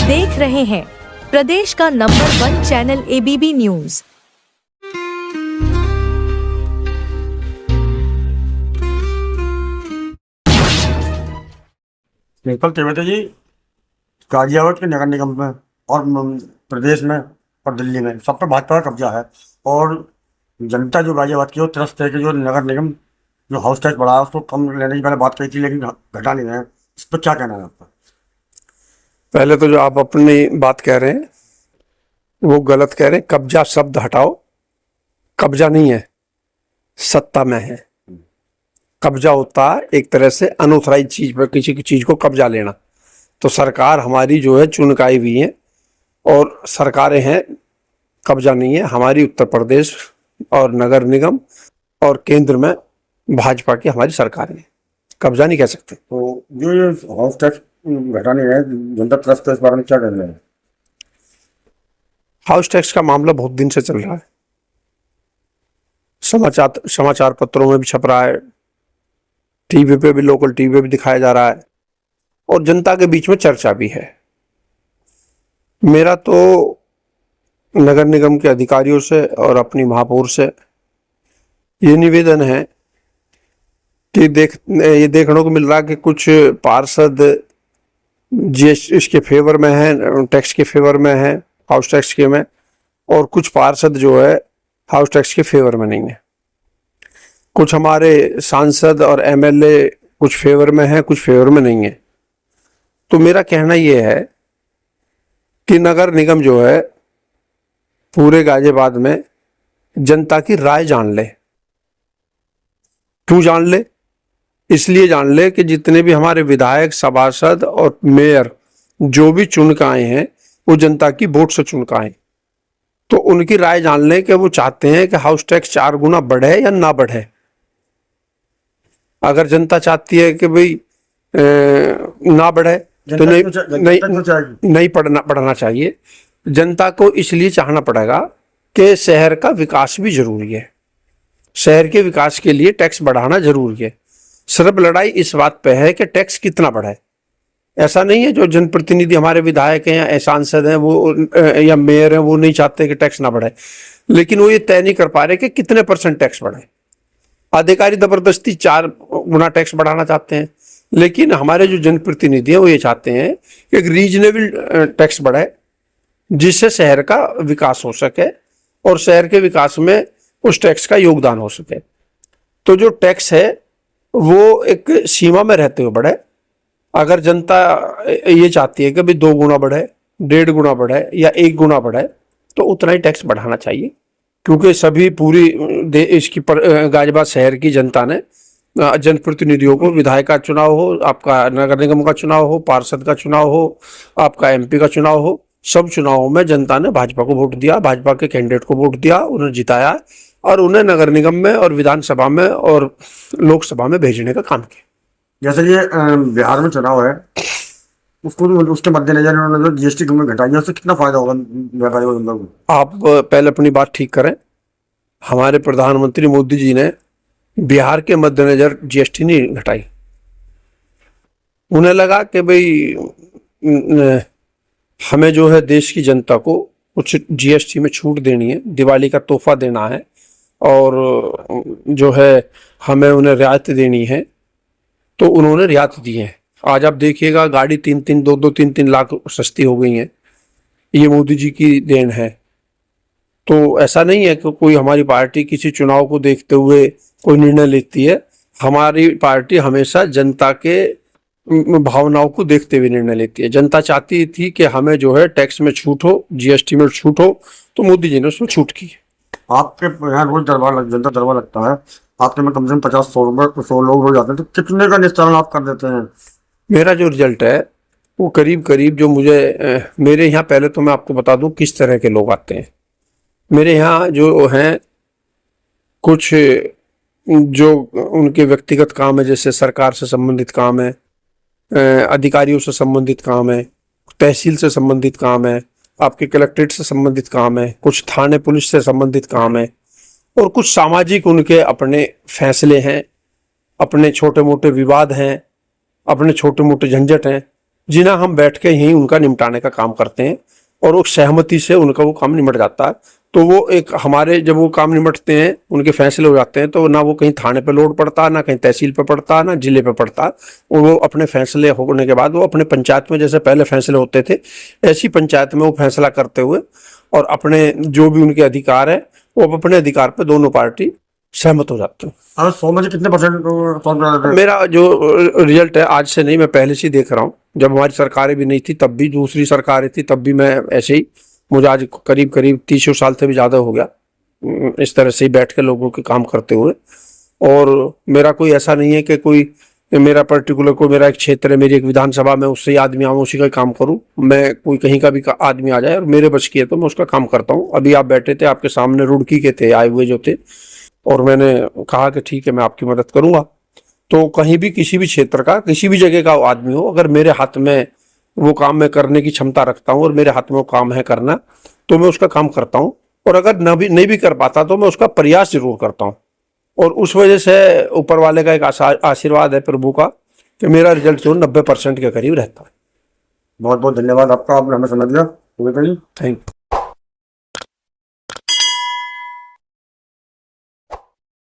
देख रहे हैं प्रदेश का number 1 channel ABP news. Principal Trivedi ji, Ghaziabad के नगर निगम में और प्रदेश में और दिल्ली में सब पे भाजपा का कब्जा है और जनता जो गाजियाबाद की वो त्रस्त है कि जो नगर निगम जो हाउस टैक्स बढ़ाया उसको कम लेने की मैंने बात कही थी, लेकिन घटा नहीं रहे हैं। इस पर क्या कहना है आपका? पहले तो जो आप अपनी बात कह रहे हैं वो गलत कह रहे हैं। कब्जा शब्द हटाओ, कब्जा नहीं है, सत्ता में है। कब्जा होता है एक तरह से अनऑथराइज चीज पर किसी की चीज को कब्जा लेना। तो सरकार हमारी जो है चुनकाई हुई है और सरकारें हैं, कब्जा नहीं है। हमारी उत्तर प्रदेश और नगर निगम और केंद्र में भाजपा की हमारी सरकारें हैं, कब्जा नहीं कह सकते। तो जो ये हाउस टैक्स घटा नहीं है, जनता त्रस्त है, इस बारे में क्या कहना है? हाउस टैक्स का मामला बहुत दिन से चल रहा है, समाचार पत्रों में भी छप रहा है, टीवी पे भी, लोकल टीवी पे भी दिखाया जा रहा है और जनता के बीच में चर्चा भी है। मेरा तो नगर निगम के अधिकारियों से और अपनी महापौर से ये निवेदन है कि ये देखने को मिल रहा है कि कुछ पार्षद इसके फेवर में है, टैक्स के फेवर में है, हाउस टैक्स के में, और कुछ पार्षद जो है हाउस टैक्स के फेवर में नहीं है। कुछ हमारे सांसद और एमएलए कुछ फेवर में है, कुछ फेवर में नहीं है। तो मेरा कहना यह है कि नगर निगम जो है पूरे गाजियाबाद में जनता की राय जान ले। क्यों जान ले? इसलिए जान ले कि जितने भी हमारे विधायक, सभासद और मेयर जो भी चुन के आए हैं वो जनता की वोट से चुन के आए। तो उनकी राय जान ले कि वो चाहते हैं कि हाउस टैक्स 4 गुना बढ़े या ना बढ़े। अगर जनता चाहती है कि भाई ना बढ़े तो नहीं बढ़ना चाहिए। जनता को इसलिए चाहना पड़ेगा कि शहर का विकास भी जरूरी है, शहर के विकास के लिए टैक्स बढ़ाना जरूरी है। सिर्फ लड़ाई इस बात पे है कि टैक्स कितना बढ़े। ऐसा नहीं है जो जनप्रतिनिधि हमारे विधायक हैं या सांसद हैं वो या मेयर हैं वो नहीं चाहते कि टैक्स ना बढ़े, लेकिन वो ये तय नहीं कर पा रहे कि कितने % टैक्स बढ़े। अधिकारी जबरदस्ती 4 गुना टैक्स बढ़ाना चाहते हैं, लेकिन हमारे जो जनप्रतिनिधि हैं वो ये चाहते हैं कि एक रीजनेबल टैक्स बढ़े जिससे शहर का विकास हो सके और शहर के विकास में उस टैक्स का योगदान हो सके। तो जो टैक्स है वो एक सीमा में रहते हुए बढ़े। अगर जनता ये चाहती है कि भाई 2 गुना बढ़े, 1.5 गुना बढ़े या 1 गुना बढ़े तो उतना ही टैक्स बढ़ाना चाहिए, क्योंकि सभी पूरी इसकी गाजियाबाद शहर की जनता ने जनप्रतिनिधियों को, विधायक का चुनाव हो, आपका नगर निगम का चुनाव हो, पार्षद का चुनाव हो, आपका एमपी का चुनाव हो, सब चुनावों में जनता ने भाजपा को वोट दिया, भाजपा के कैंडिडेट को वोट दिया, उन्हें जिताया और उन्हें नगर निगम में और विधानसभा में और लोकसभा में भेजने का काम किया। जैसे ये बिहार में चुनाव है, उसके मद्देनजर उन्होंने जो जीएसटी घटाई है उससे कितना फायदा होगा व्यापारियों को? आप पहले अपनी बात ठीक करें। हमारे प्रधानमंत्री मोदी जी ने बिहार के मद्देनजर जीएसटी नहीं घटाई। उन्हें लगा कि भाई हमें जो है देश की जनता को कुछ जीएसटी में छूट देनी है, दिवाली का तोहफा देना है और जो है हमें उन्हें रियायत देनी है, तो उन्होंने रियायत दी है। आज आप देखिएगा गाड़ी 2-3 लाख सस्ती हो गई है, ये मोदी जी की देन है। तो ऐसा नहीं है कि कोई हमारी पार्टी किसी चुनाव को देखते हुए कोई निर्णय लेती है। हमारी पार्टी हमेशा जनता के भावनाओं को देखते हुए निर्णय लेती है। जनता चाहती थी कि हमें जो है टैक्स में छूट हो, जीएसटी में छूट हो, तो मोदी जी ने उसमें छूट की। आपके यहाँ रोज जनता दरबार लगता है, आपके में कम से कम 50-100 लोग रोज आते हैं, तो कितने का निस्तारण आप कर देते हैं? मेरा जो रिजल्ट है वो करीब जो मुझे मेरे यहाँ, पहले तो मैं आपको बता दूं किस तरह के लोग आते हैं। मेरे यहाँ जो हैं कुछ जो उनके व्यक्तिगत काम है, जैसे सरकार से संबंधित काम है, अधिकारियों से संबंधित काम है, तहसील से संबंधित काम है, आपके कलेक्ट्रेट से संबंधित काम है, कुछ थाने पुलिस से संबंधित काम है और कुछ सामाजिक उनके अपने फैसले हैं, अपने छोटे मोटे विवाद हैं, अपने छोटे मोटे झंझट हैं। जिन्हें हम बैठ के यहीं उनका निपटाने का काम करते हैं और वो सहमति से उनका वो काम निमट जाता है। तो वो एक हमारे जब वो काम निमटते हैं, उनके फैसले हो जाते हैं, तो ना वो कहीं थाने पे लोड पड़ता, ना कहीं तहसील पे पड़ता, ना जिले पे पड़ता। और वो अपने फैसले होने के बाद वो अपने पंचायत में जैसे पहले फैसले होते थे, ऐसी पंचायत में वो फैसला करते हुए और अपने जो भी उनके अधिकार है वो अपने अधिकार पे दोनों पार्टी सहमत हो जाते हैं। और 100 में से कितने परसेंट? मेरा जो रिजल्ट है आज से नहीं, मैं पहले से ही देख रहा हूँ। जब हमारी सरकारें भी नहीं थी तब भी दूसरी सरकारें थी तब भी मैं ऐसे ही, मुझे आज करीब करीब 30 साल से भी ज़्यादा हो गया इस तरह से ही बैठ के लोगों के काम करते हुए। और मेरा कोई ऐसा नहीं है कि कोई मेरा पर्टिकुलर कोई मेरा एक क्षेत्र है, मेरी एक विधानसभा में उससे ही आदमी आऊँ उसी का काम करूँ। मैं कोई कहीं का भी आदमी आ जाए और मेरे बच की है तो मैं उसका काम करता हूँ। अभी आप बैठे थे, आपके सामने रुड़की के थे आए हुए जो थे, और मैंने कहा कि ठीक है मैं आपकी मदद करूँगा। तो कहीं भी किसी भी क्षेत्र का किसी भी जगह का आदमी हो, अगर मेरे हाथ में वो काम मैं करने की क्षमता रखता हूँ और मेरे हाथ में वो काम है करना, तो मैं उसका काम करता हूँ। और अगर नहीं भी कर पाता तो मैं उसका प्रयास जरूर करता हूँ। और उस वजह से ऊपर वाले का एक आशीर्वाद है प्रभु का कि मेरा रिजल्ट जो 90% के करीब रहता है। बहुत बहुत धन्यवाद आपका, आपने हमें समझ लिया। Thank you.